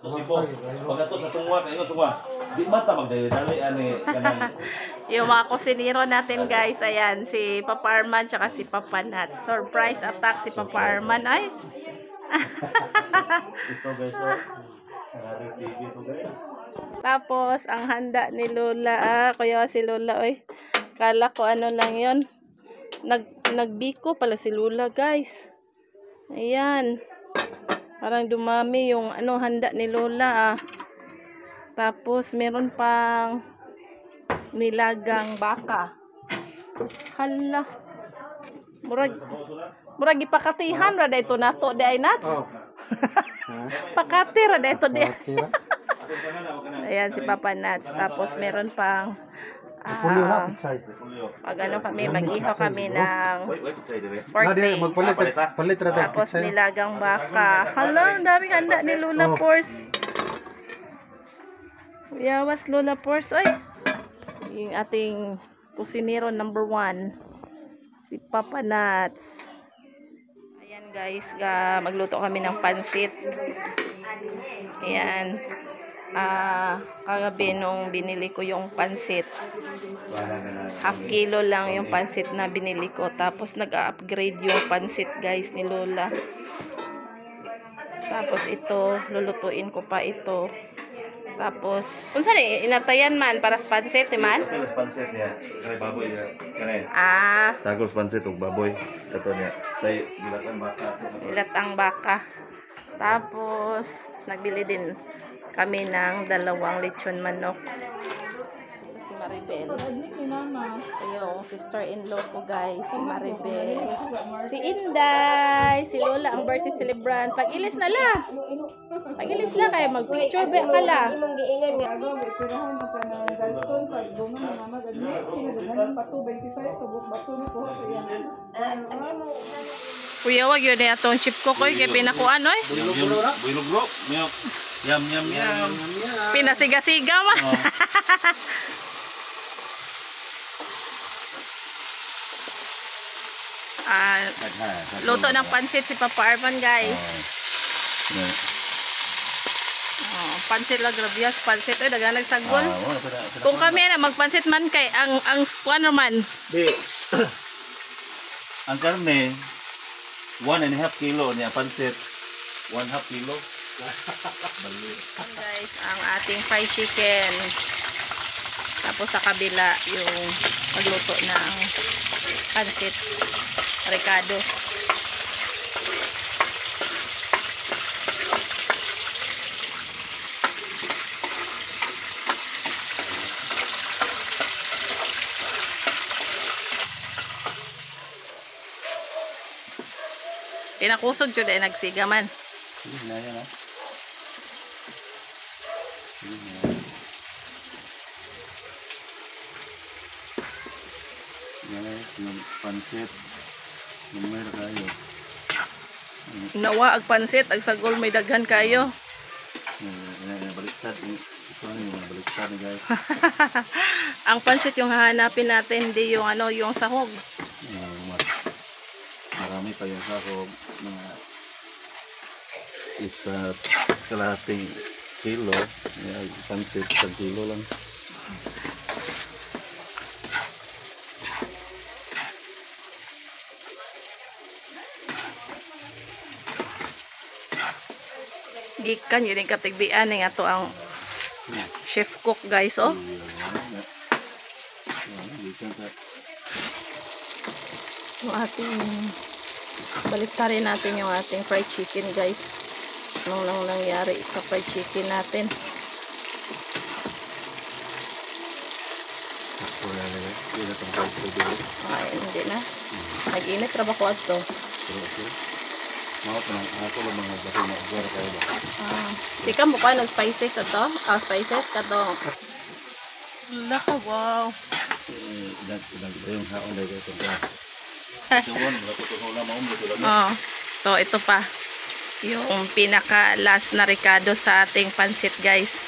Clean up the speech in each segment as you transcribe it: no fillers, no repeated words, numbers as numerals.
Sipo. Pag ato sa tungwa kayo tungwa. Di mata magdali ani kanang Yung mga kusinero natin guys, ayan, si Papa Arman tsaka si Papa Nat. Surprise attack si Papa Arman. Ay! ito guys oh. Nangaring TV ito guys. Tapos, ang handa ni Lola. Kuya si Lola, oy. Kala ko ano lang yon. Nagbiko pala si Lola guys. Ayan. Parang dumami yung ano handa ni Lola. Tapos, meron pang nilagang baka. Hala. Murag ipakatihan ra dayto nato di ay Nats. Oh. Pakati ra dayto di. Tira. Ayan si Papa Nats. Tapos meron pang Pulyo na pitsay. pag ano kami, mag-ihaw kami ng Wait, say dire. pork Nadi face. magpalit ra ta Tapos pitsay. nilagang baka. Hala, ang daming handa ni Lola Oh. Force. Yawas Lola Force. Ay, yung ating kusinero number 1. Si Papa Nats. Ayan guys, magluto kami ng pansit. Ayan. Kagabi nung binili ko yung pansit. Half kilo lang yung pansit na binili ko. Tapos nag-upgrade yung pansit guys ni Lola. Tapos ito, lulutuin ko pa ito. Tapos, kung saan inatayan man para sa pansit, man? Ito pansit niya. Kare baboy niya. Kare. Sagol pansit ug baboy. Kato niya. Tay dilatan baka. Ilat ang baka. Tapos, nagbili din kami ng 2 lechon manok. Si Maribel. Yung sister-in-law ko guys, si Maribel. Si Inday, si Lola ang birthday celebrant. Pag-ilis na la. Pag-ilis na kayo, mag-picture ba ka la. Kuya, wag yun na itong chip ko koy, kaya pinakuan oy. Builog bro. Milk. Yum yum yum. Pinasiga-siga man. Luto ng pansit si Papa Arman guys. Pansit lang grabias, pansit oy dagan nagsagol. Kung kami na magpansit man kay ang kuan man. Di. Ang karne 1.5 kilo niya pansit. 1/2 kilo. Guys, ang ating fried chicken. Tapos sa kabila yung magluto ng pansit ricados. Pinakusog jud ay nagsiga man. Sige na yan yung pansit. Numero kayo. Nawa ag pansit ag sagol may daghan kayo. Baliktad. Ito yung baliktad guys. Ang pansit yung hahanapin natin, hindi yung ano, yung sahog. Mas marami pa yung sahog. Mga kalahating kilo. Pansit 1 kilo lang. Gikan yun yung katigbian nga to ang chef cook guys oh. Yung ating baliktarin natin yung ating fried chicken guys. Anong lang nangyari sa fried chicken natin. Ay, hindi na. Nag-init ra ba ko ato? Ako lang mga basi na ugar kayo ba? Di ka mukha ng spices ato? Spices ka to. Laka, wow. Ilang yung haon na ito. So, ito pa. Yung pinaka last na ricado sa ating pansit guys.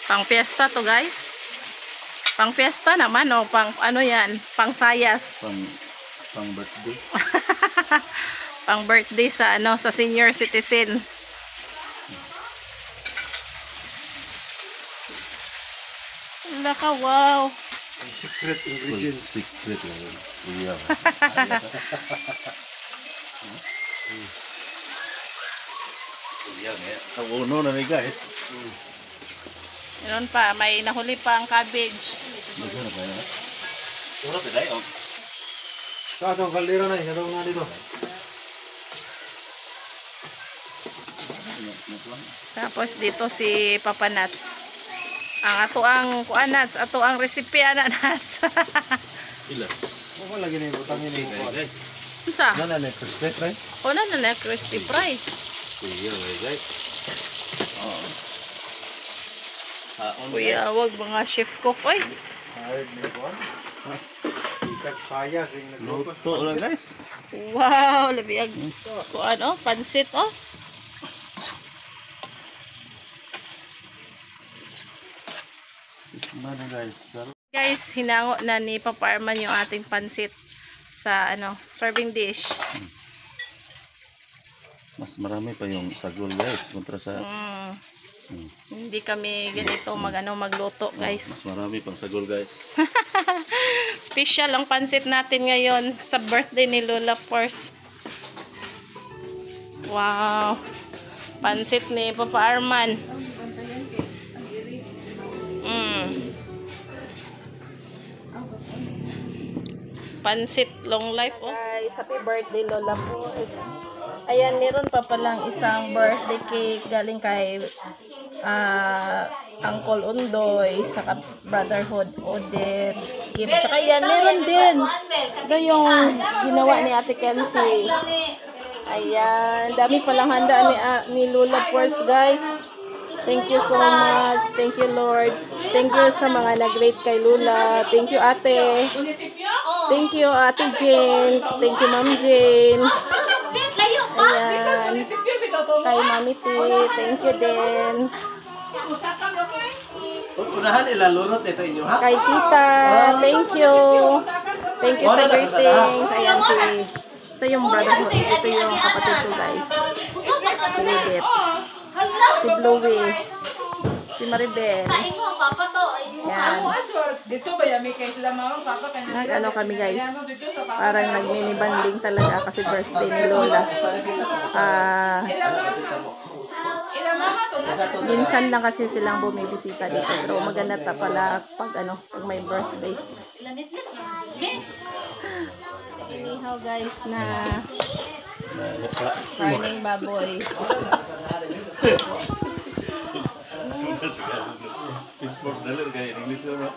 Pang fiesta to guys. Pang fiesta naman, o pang ano yan, pang sayas. Pang birthday. Pang birthday sa ano, sa senior citizen. Laka, wow. Secret ingredients. Secret lang. Iya. Iya, ang uno na ni guys. Meron pa, may nahuli pa ang cabbage. Magkano pa yan? Ito pa tayo. Sa atong kaldero na, katong nga dito. Tapos dito si Papa Nuts. Ang ato ang kuanats, ato ang recipe ana Nuts. Ilan? Ako lagi na ibutang yun Okay yung guys. Unsa? Nana na, crispy fry. Kuna na crispy fry. Iya guys. Oh. Kuya, wag mga chef cook oy. Hard na ko. Ikag saya sing nagluto. Luto lang guys. Wow, labiyag kuan oh, pansit oh. Mana guys. Guys, hinango na ni Papa Arman yung ating pansit sa ano, serving dish. Mas marami pa yung sagol guys kontra sa Hindi kami ganito magluto, guys. mas marami pang sagol guys. Special ang pansit natin ngayon sa birthday ni Lola Pors. Wow. Pansit ni Papa Arman. Pansit long life oh. Guys, happy birthday Lola Pors. Ayan, meron pa palang isang birthday cake galing kay Uncle Undoy sa Brotherhood Odette. Tsaka yan, meron din. Ito yung ginawa ni Ate Kenzie. Ayan, dami palang handa ni Lola Pors, guys. Thank you so much. Thank you, Lord. Thank you sa mga nag-rate kay Lola. Thank you, Ate. Thank you, Ate Jane. Thank you, Ma'am Jane. Ayan. Kay Mami T. Thank you din. Unahan ilalunod ito inyo ha. Kay Tita. Thank you. Thank you sa greetings. Ayan si... Ito yung brotherhood. Ito yung kapatid ko, guys. Si Lidit. Si Bluey. Si Maribel. Yan. Nag-ano kami, guys. Parang nag-mini-banding talaga kasi birthday ni Lola. Minsan lang kasi silang bumibisita dito. Pero maganda ta pala pag may birthday. Anyhow, guys, na karning baboy. Export dollar kaya English na.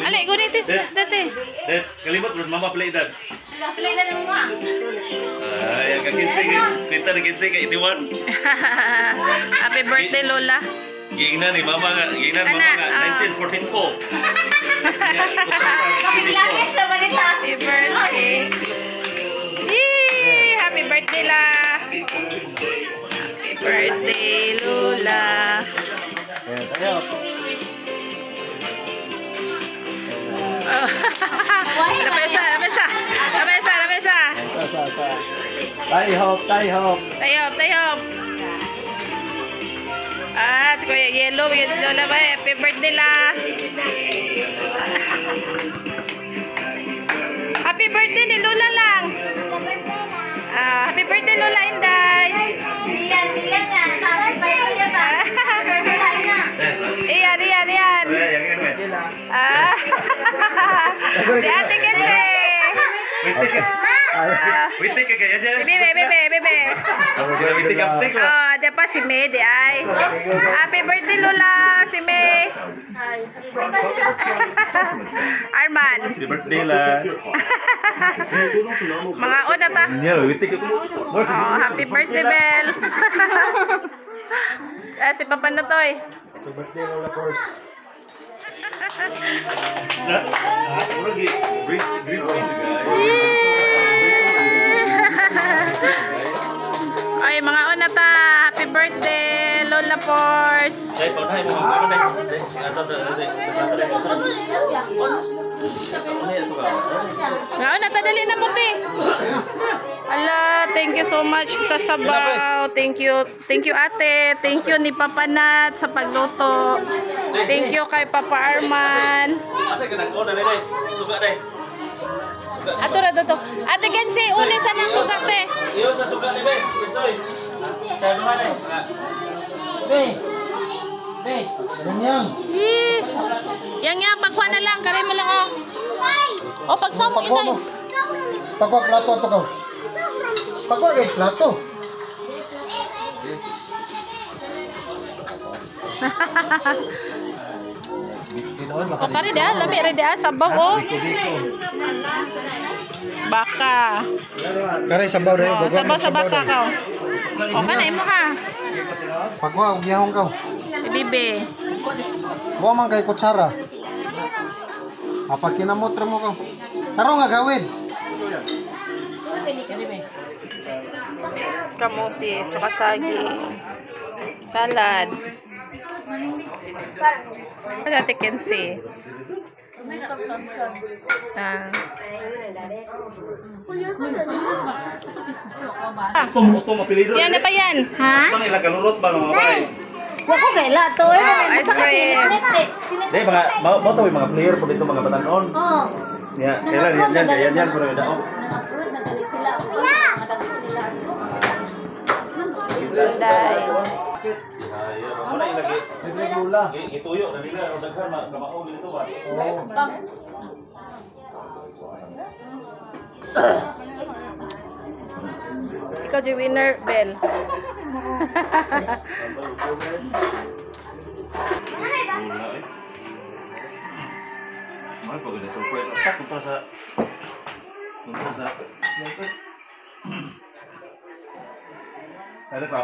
Alay, gunitis dati. Dad, kalimot ron mama play dad. Play na mo ma. Ay, ang kinsig. Kita na kinsig kay Itiwan. Happy birthday, Lola. Gingnan ni mama nga, 1942. Happy birthday. Yee! Happy birthday, La. Happy birthday, Lola. Ayan, tayo. Lamesa. Sa. Tayo hop. Tayop. Si Kuya Yellow, bigyan si Lola ba? Happy birthday, La. Happy birthday ni Lola lang. Happy birthday, Lola Inday. Siyan na. Happy birthday na. Iyan. Si Ate Kenzie. Witik ka kaya dyan. Si Bebe. Witik kaptik mo. Ada pa si May di ay. Happy birthday, Lola. Si May. Arman. Happy birthday la. Mga una ta. Yeah, witik ka. Happy birthday, Bel. Si Papa Notoy. Happy birthday, Lola Pors. Green guys. Force. Dai, paunay mo mga dai. Dai, Ngaon na tadali na mo te. Ala, thank you so much sa sabaw. Thank you ate. Thank you ni Papa Nat sa pagluto. Thank you kay Papa Arman. Asa ka nag-order dai? Suga dai. Ato ra to. Ate Kensi, uli sa nang sugat te. Iyo sa suga ni dai. Soy. Tayo naman dai. Yang pagkuha na lang, kare mo lang oh. O pagsamo inay. Pagwa plato ato ka. Pagwa kay plato. O kare dia, lami ra dia sabaw oh. Baka. Kare sabaw dayo, Oh, sabaw sa baka ka. O kanay mo ha. Pagwa og gihong ka. Bibi. Buwa man kay kutsara. Apa kinamot ra mo ka. Karo nga gawid. Kamuti, tsaka saging. Salad. Ano Ate Kensi? Itong apelido. Yan na ba yan? Ha? Bang ilang kalurot ba mga bay? Wa ko kay lato eh. Ice cream. Dai mga mo to mga player po dito mga batanon. Oh. Ya, kailan yan puro daw. Day. Ay, mo na ilagay. Ituyo na nila o daghan kamaon dito ba. Ikaw di winner, Bel. Ay, pag surprise. Tak punta sa Ada ka?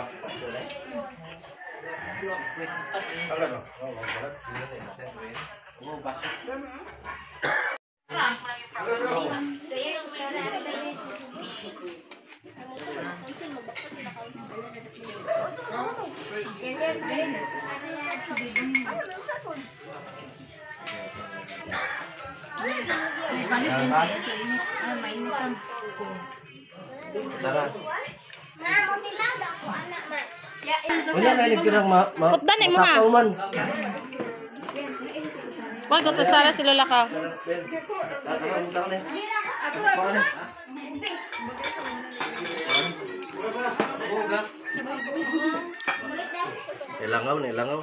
Wala may nagtirang Putdan mo ha. Wag ko to Sara si Lola ka. Ilangaw na ilangaw.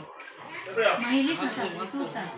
Mahilig sa susas.